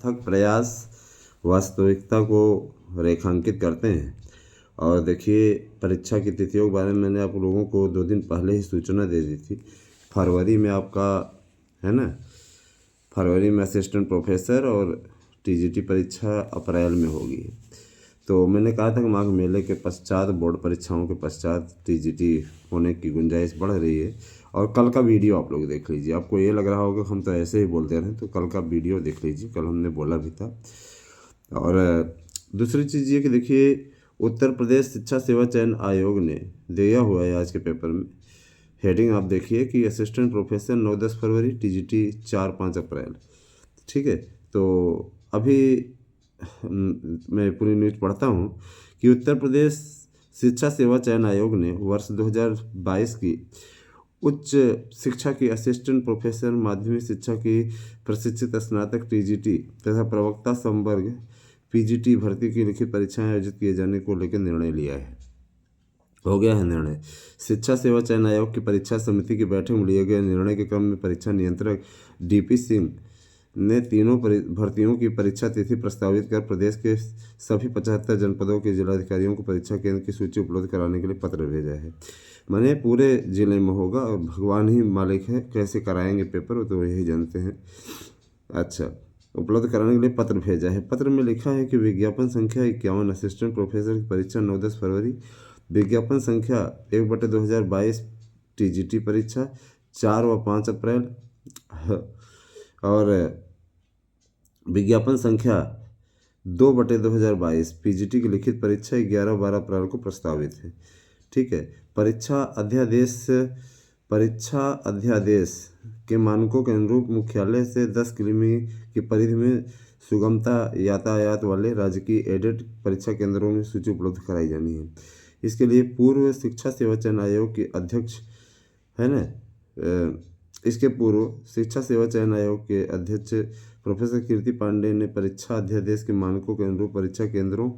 थक प्रयास वास्तविकता को रेखांकित करते हैं। और देखिए, परीक्षा की तिथियों के बारे में मैंने आप लोगों को 2 दिन पहले ही सूचना दे दी थी। फरवरी में आपका है ना, फरवरी में असिस्टेंट प्रोफेसर और टीजीटी परीक्षा अप्रैल में होगी। तो मैंने कहा था कि माघ मेले के पश्चात, बोर्ड परीक्षाओं के पश्चात टीजीटी होने की गुंजाइश बढ़ रही है। और कल का वीडियो आप लोग देख लीजिए। आपको ये लग रहा होगा हम तो ऐसे ही बोलते रहे, तो कल का वीडियो देख लीजिए, कल हमने बोला भी था। और दूसरी चीज़ ये कि देखिए, उत्तर प्रदेश शिक्षा सेवा चयन आयोग ने दिया हुआ है आज के पेपर में, हेडिंग आप देखिए कि असिस्टेंट प्रोफेसर 9-10 फरवरी, टीजीटी 4-5 अप्रैल। ठीक है, तो अभी मैं पूरी न्यूज़ पढ़ता हूँ कि उत्तर प्रदेश शिक्षा सेवा चयन आयोग ने वर्ष 2022 की उच्च शिक्षा की असिस्टेंट प्रोफेसर, माध्यमिक शिक्षा की प्रशिक्षित स्नातक टीजीटी तथा प्रवक्ता संवर्ग पीजीटी भर्ती की लिखित परीक्षाएं आयोजित किए जाने को लेकर निर्णय लिया है। हो गया है निर्णय। शिक्षा सेवा चयन आयोग की परीक्षा समिति की बैठक में लिए गए निर्णय के क्रम में परीक्षा नियंत्रक डीपी सिंह ने तीनों भर्तियों की परीक्षा तिथि प्रस्तावित कर प्रदेश के सभी 75 जनपदों के जिलाधिकारियों को परीक्षा केंद्र की सूची उपलब्ध कराने के लिए पत्र भेजा है। माने पूरे जिले में होगा और भगवान ही मालिक है, कैसे कराएंगे पेपर वो तो यही जानते हैं। अच्छा, उपलब्ध कराने के लिए पत्र भेजा है। पत्र में लिखा है कि विज्ञापन संख्या 51 असिस्टेंट प्रोफेसर की परीक्षा 9-10 फरवरी, विज्ञापन संख्या 1/2022 टीजीटी परीक्षा 4 व 5 अप्रैल, और विज्ञापन संख्या 2/2022 पीजीटी की लिखित परीक्षा 11-12 अप्रैल को प्रस्तावित है। ठीक है, परीक्षा अध्यादेश के मानकों के अनुरूप मुख्यालय से 10 किमी की परिधि में सुगमता यातायात वाले राजकीय एडेड परीक्षा केंद्रों में सूची उपलब्ध कराई जानी है। इसके लिए पूर्व शिक्षा सेवा चयन आयोग के अध्यक्ष है ना, इसके पूर्व शिक्षा सेवा चयन आयोग के अध्यक्ष प्रोफेसर कीर्ति पांडे ने परीक्षा अध्यादेश के मानकों के अनुरूप परीक्षा केंद्रों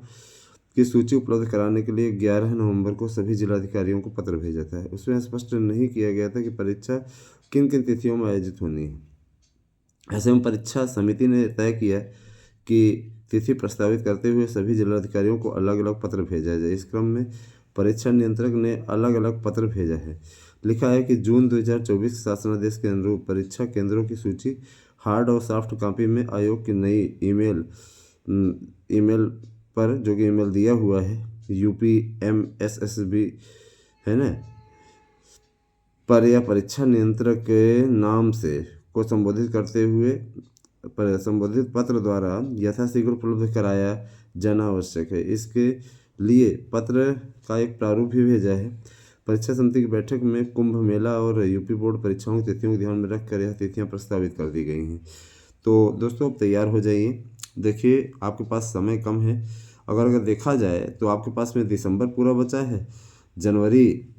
की सूची उपलब्ध कराने के लिए 11 नवंबर को सभी जिलाधिकारियों को पत्र भेजा था। उसमें स्पष्ट नहीं किया गया था कि परीक्षा किन किन तिथियों में आयोजित होनी है। ऐसे में परीक्षा समिति ने तय किया कि तिथि प्रस्तावित करते हुए सभी जिलाधिकारियों को अलग अलग पत्र भेजा जाए। इस क्रम में परीक्षा नियंत्रक ने अलग अलग पत्र भेजा है। लिखा है कि जून 2024 शासनादेश के अनुरूप परीक्षा केंद्रों की सूची हार्ड और सॉफ्ट कॉपी में आयोग की नई ईमेल पर, जो कि ईमेल दिया हुआ है UPMSSB है ना, पर या परीक्षा नियंत्रक के नाम से को संबोधित करते हुए संबोधित पत्र द्वारा यथाशीघ्र उपलब्ध कराया जाना आवश्यक है। इसके लिए पत्र का एक प्रारूप भी भेजा है। परीक्षा समिति की बैठक में कुंभ मेला और यूपी बोर्ड परीक्षाओं की तिथियों को ध्यान में रखकर यह तिथियां प्रस्तावित कर दी गई हैं। तो दोस्तों, अब तैयार हो जाइए। देखिए, आपके पास समय कम है। अगर देखा जाए तो आपके पास में दिसंबर पूरा बचा है, जनवरी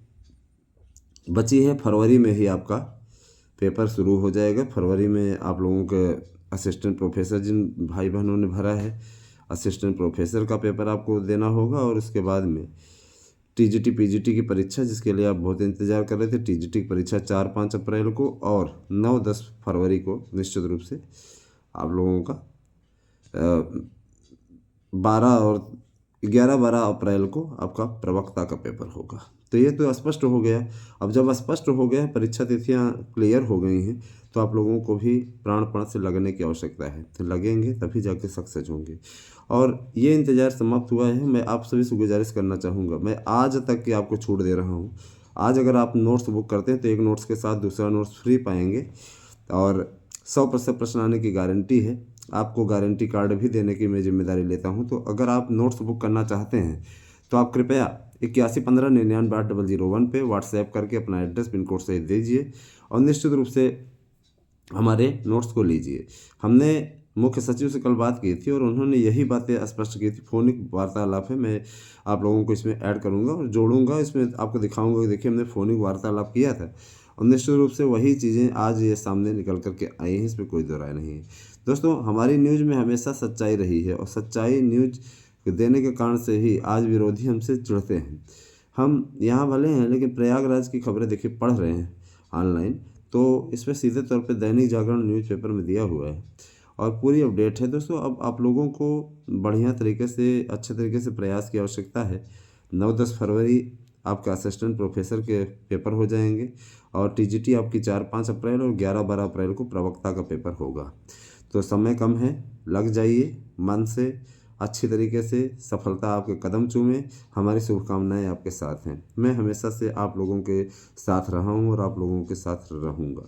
बची है, फरवरी में ही आपका पेपर शुरू हो जाएगा। फरवरी में आप लोगों के असिस्टेंट प्रोफेसर, जिन भाई बहनों ने भरा है, असिस्टेंट प्रोफेसर का पेपर आपको देना होगा। और उसके बाद में टीजीटी पीजीटी की परीक्षा, जिसके लिए आप बहुत इंतज़ार कर रहे थे, टीजीटी की परीक्षा 4-5 अप्रैल को और 9-10 फरवरी को निश्चित रूप से आप लोगों का 12 और 11-12 अप्रैल को आपका प्रवक्ता का पेपर होगा। तो ये तो स्पष्ट हो गया। अब जब स्पष्ट हो गया, परीक्षा तिथियां क्लियर हो गई हैं, तो आप लोगों को भी प्राणपण से लगने की आवश्यकता है। तो लगेंगे तभी जाके सक्सेस होंगे। और ये इंतज़ार समाप्त हुआ है। मैं आप सभी से गुजारिश करना चाहूँगा, मैं आज तक की आपको छूट दे रहा हूँ। आज अगर आप नोट्स बुक करते हैं तो एक नोट्स के साथ दूसरा नोट्स फ्री पाएंगे और 100% प्रश्न आने की गारंटी है। आपको गारंटी कार्ड भी देने की मैं जिम्मेदारी लेता हूं। तो अगर आप नोट्स बुक करना चाहते हैं तो आप कृपया 8115998001 पे व्हाट्सएप करके अपना एड्रेस पिन कोड सहित दीजिए और निश्चित रूप से हमारे नोट्स को लीजिए। हमने मुख्य सचिव से कल बात की थी और उन्होंने यही बातें स्पष्ट की थी। फोनिक वार्तालाप है, मैं आप लोगों को इसमें ऐड करूंगा और जोड़ूंगा, इसमें आपको दिखाऊंगा कि देखिए हमने फोनिक वार्तालाप किया था और निश्चित रूप से वही चीज़ें आज ये सामने निकल करके आई हैं, इसमें कोई दो राय नहीं है। दोस्तों, हमारी न्यूज़ में हमेशा सच्चाई रही है और सच्चाई न्यूज़ देने के कारण से ही आज विरोधी हमसे जुड़ते हैं। हम यहाँ भले हैं लेकिन प्रयागराज की खबरें देखिए पढ़ रहे हैं ऑनलाइन, तो इसमें सीधे तौर पे दैनिक जागरण न्यूज़पेपर में दिया हुआ है और पूरी अपडेट है दोस्तों। अब आप लोगों को बढ़िया तरीके से, अच्छे तरीके से प्रयास की आवश्यकता है। 9-10 फरवरी आपका असिस्टेंट प्रोफेसर के पेपर हो जाएंगे और टीजीटी आपकी 4-5 अप्रैल और 11-12 अप्रैल को प्रवक्ता का पेपर होगा। तो समय कम है, लग जाइए मन से, अच्छी तरीके से, सफलता आपके कदम चूमे। हमारी शुभकामनाएं आपके साथ हैं। मैं हमेशा से आप लोगों के साथ रहा हूँ और आप लोगों के साथ रहूँगा।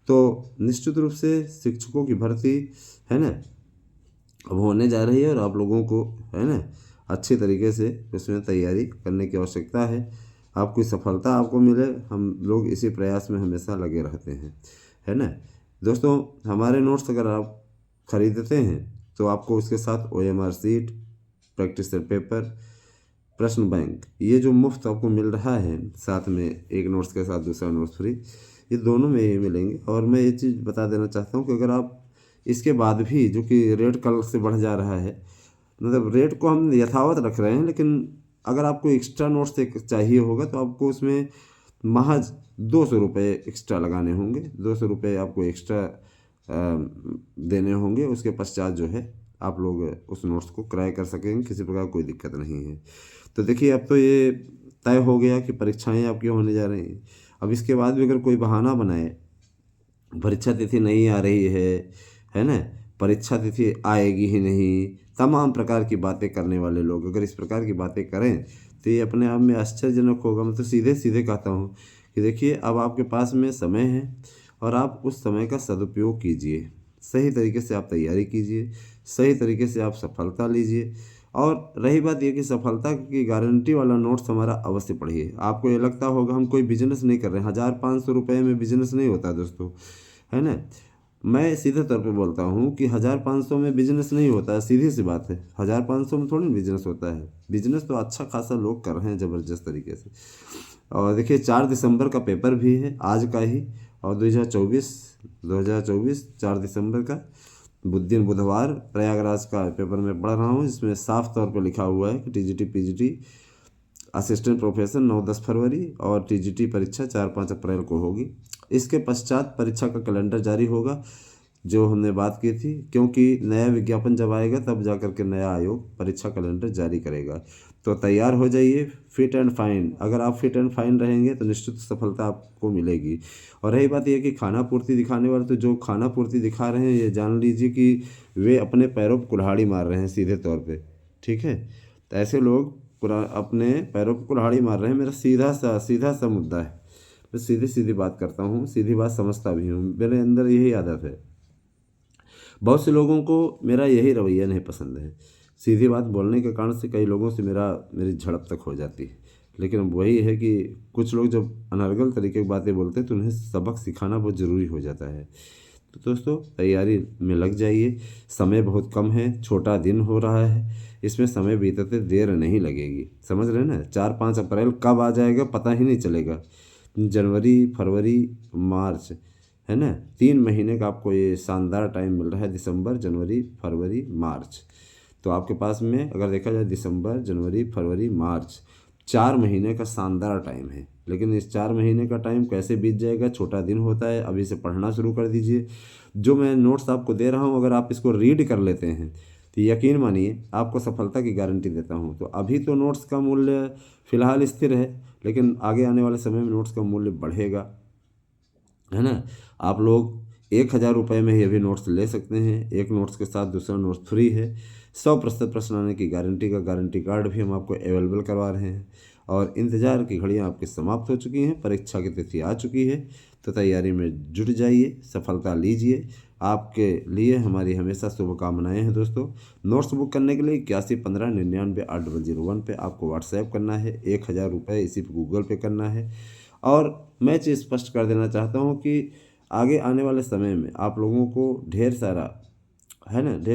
तो निश्चित रूप से शिक्षकों की भर्ती है ना अब होने जा रही है और आप लोगों को है ना अच्छी तरीके से उसमें तैयारी करने की आवश्यकता है। आपकी सफलता आपको मिले, हम लोग इसी प्रयास में हमेशा लगे रहते हैं, है ना दोस्तों। हमारे नोट्स अगर आप खरीदते हैं तो आपको उसके साथ OMR sheet, practice set paper, प्रश्न बैंक, ये जो मुफ्त आपको मिल रहा है, साथ में एक नोट्स के साथ दूसरा नोट्स फ्री, ये दोनों में ये मिलेंगे। और मैं ये चीज़ बता देना चाहता हूँ कि अगर आप इसके बाद भी, जो कि रेट कल से बढ़ जा रहा है, मतलब रेट को हम यथावत रख रहे हैं, लेकिन अगर आपको एक्स्ट्रा नोट्स चाहिए होगा तो आपको उसमें महज 200 रुपये एक्स्ट्रा लगाने होंगे। 200 रुपये आपको एक्स्ट्रा देने होंगे। उसके पश्चात जो है आप लोग उस नोट्स को क्रय कर सकेंगे, किसी प्रकार कोई दिक्कत नहीं है। तो देखिए, अब तो ये तय हो गया कि परीक्षाएं आपकी होने जा रही हैं। अब इसके बाद भी अगर कोई बहाना बनाए, परीक्षा तिथि नहीं आ रही है ना, परीक्षा तिथि आएगी ही नहीं, तमाम प्रकार की बातें करने वाले लोग अगर इस प्रकार की बातें करें तो ये अपने आप में आश्चर्यजनक होगा। मैं तो सीधे सीधे कहता हूँ कि देखिए, अब आपके पास में समय है और आप उस समय का सदुपयोग कीजिए, सही तरीके से आप तैयारी कीजिए, सही तरीके से आप सफलता लीजिए। और रही बात ये कि सफलता की गारंटी वाला नोट्स हमारा अवश्य पढ़िए। आपको ये लगता होगा हम कोई बिजनेस नहीं कर रहे हैं, 1500 रुपये में बिजनेस नहीं होता दोस्तों, है ना। मैं सीधे तौर पे बोलता हूँ कि 1500 में बिजनेस नहीं होता है, सीधी सी बात है। 1500 में थोड़ी बिजनेस होता है, बिजनेस तो अच्छा खासा लोग कर रहे हैं ज़बरदस्त तरीके से। और देखिए, 4 दिसंबर का पेपर भी है आज का ही, और 2024 4 दिसंबर का दिन बुधवार प्रयागराज का पेपर मैं पढ़ रहा हूँ। इसमें साफ तौर पर लिखा हुआ है कि टीजीटी पीजीटी असिस्टेंट प्रोफेसर 9-10 फरवरी और टीजीटी परीक्षा 4-5 अप्रैल को होगी। इसके पश्चात परीक्षा का कैलेंडर जारी होगा, जो हमने बात की थी, क्योंकि नया विज्ञापन जब आएगा तब जा कर के नया आयोग परीक्षा कैलेंडर जारी करेगा। तो तैयार हो जाइए, फिट एंड फाइन। अगर आप फिट एंड फाइन रहेंगे तो निश्चित सफलता आपको मिलेगी। और रही बात यह कि खाना पूर्ति दिखाने वाले, तो जो खाना पूर्ति दिखा रहे हैं, ये जान लीजिए कि वे अपने पैरों पर कुल्हाड़ी मार रहे हैं सीधे तौर पे, ठीक है। तो ऐसे लोग अपने पैरों पर कुल्हाड़ी मार रहे हैं। मेरा सीधा सा मुद्दा है, मैं सीधी सीधी बात करता हूँ, सीधी बात समझता भी हूँ, मेरे अंदर यही आदत है। बहुत से लोगों को मेरा यही रवैया नहीं पसंद है। सीधी बात बोलने के कारण से कई लोगों से मेरी झड़प तक हो जाती है। लेकिन अब वही है कि कुछ लोग जब अनर्गल तरीके की बातें बोलते हैं तो उन्हें सबक सिखाना बहुत ज़रूरी हो जाता है। तो दोस्तों, तैयारी में लग जाइए। समय बहुत कम है, छोटा दिन हो रहा है, इसमें समय बीतते देर नहीं लगेगी। समझ रहे हैं ना। 4-5 अप्रैल कब आ जाएगा पता ही नहीं चलेगा। जनवरी, फरवरी, मार्च, है ना, 3 महीने का आपको ये शानदार टाइम मिल रहा है। दिसंबर, जनवरी, फरवरी, मार्च। तो आपके पास में अगर देखा जाए दिसंबर, जनवरी, फरवरी, मार्च, 4 महीने का शानदार टाइम है। लेकिन इस 4 महीने का टाइम कैसे बीत जाएगा, छोटा दिन होता है। अभी से पढ़ना शुरू कर दीजिए। जो मैं नोट्स आपको दे रहा हूँ, अगर आप इसको रीड कर लेते हैं तो यकीन मानिए आपको सफलता की गारंटी देता हूँ। तो अभी तो नोट्स का मूल्य फ़िलहाल स्थिर है, लेकिन आगे आने वाले समय में नोट्स का मूल्य बढ़ेगा, है ना। आप लोग 1000 रुपये में ही अभी नोट्स ले सकते हैं। एक नोट्स के साथ दूसरा नोट्स फ्री है। 100% प्रश्न आने की गारंटी का गारंटी कार्ड भी हम आपको अवेलेबल करवा रहे हैं। और इंतज़ार की घड़ियां आपकी समाप्त हो चुकी हैं, परीक्षा की तिथि आ चुकी है। तो तैयारी में जुट जाइए, सफलता लीजिए। आपके लिए हमारी हमेशा शुभकामनाएं हैं दोस्तों। नोट्स बुक करने के लिए 8115998001 पे आपको व्हाट्सएप करना है। 1000 रुपये इसी पे गूगल पे करना है। और मैं चीज़ स्पष्ट कर देना चाहता हूँ कि आगे आने वाले समय में आप लोगों को ढेर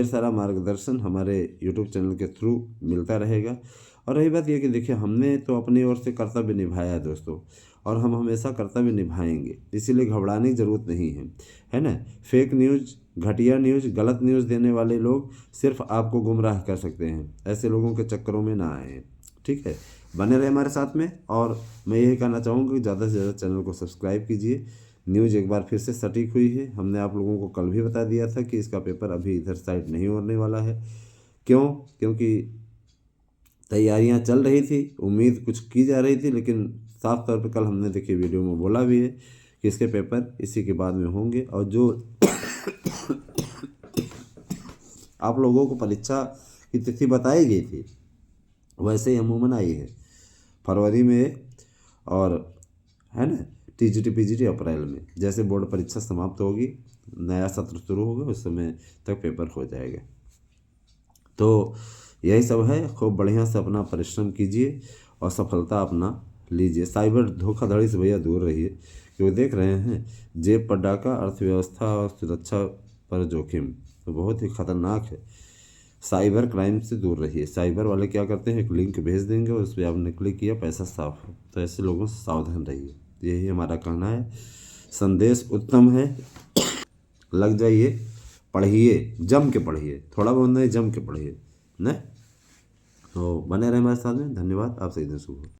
सारा मार्गदर्शन हमारे यूट्यूब चैनल के थ्रू मिलता रहेगा। और रही बात यह कि देखिए, हमने तो अपनी ओर से कर्तव्य निभाया है दोस्तों, और हम हमेशा कर्तव्य निभाएंगे, इसीलिए घबराने की ज़रूरत नहीं है ना। फेक न्यूज़, घटिया न्यूज़, गलत न्यूज़ देने वाले लोग सिर्फ आपको गुमराह कर सकते हैं। ऐसे लोगों के चक्करों में ना आए, ठीक है। बने रहे हमारे साथ में। और मैं यही कहना चाहूँगा कि ज़्यादा से ज़्यादा चैनल को सब्सक्राइब कीजिए। न्यूज़ एक बार फिर से सटीक हुई है। हमने आप लोगों को कल भी बता दिया था कि इसका पेपर अभी इधर साइड नहीं होने वाला है। क्यों? क्योंकि तैयारियां चल रही थी, उम्मीद कुछ की जा रही थी, लेकिन साफ तौर पे कल हमने देखिए वीडियो में बोला भी है कि इसके पेपर इसी के बाद में होंगे। और जो आप लोगों को परीक्षा की तिथि बताई गई थी वैसे ही अमूमन आई है, फरवरी में, और है ना टीजीटी पीजीटी अप्रैल में। जैसे बोर्ड परीक्षा समाप्त होगी, नया सत्र शुरू होगा, उस समय तक पेपर हो जाएगा। तो यही सब है। खूब बढ़िया से अपना परिश्रम कीजिए और सफलता अपना लीजिए। साइबर धोखाधड़ी से भैया दूर रहिए, क्योंकि देख रहे हैं जेब पर डाका, अर्थव्यवस्था और सुरक्षा पर जोखिम, तो बहुत ही खतरनाक है। साइबर क्राइम से दूर रहिए। साइबर वाले क्या करते हैं, एक लिंक भेज देंगे और उस पर आपने क्लिक किया, पैसा साफ हो। तो ऐसे लोगों से सावधान रहिए, यही हमारा कहना है। संदेश उत्तम है, लग जाइए, पढ़िए, जम के पढ़िए, थोड़ा बहुत नहीं, जम के पढ़िए न। तो बने रहे हमारे साथ में। धन्यवाद। आपसे दिन शुभ हो।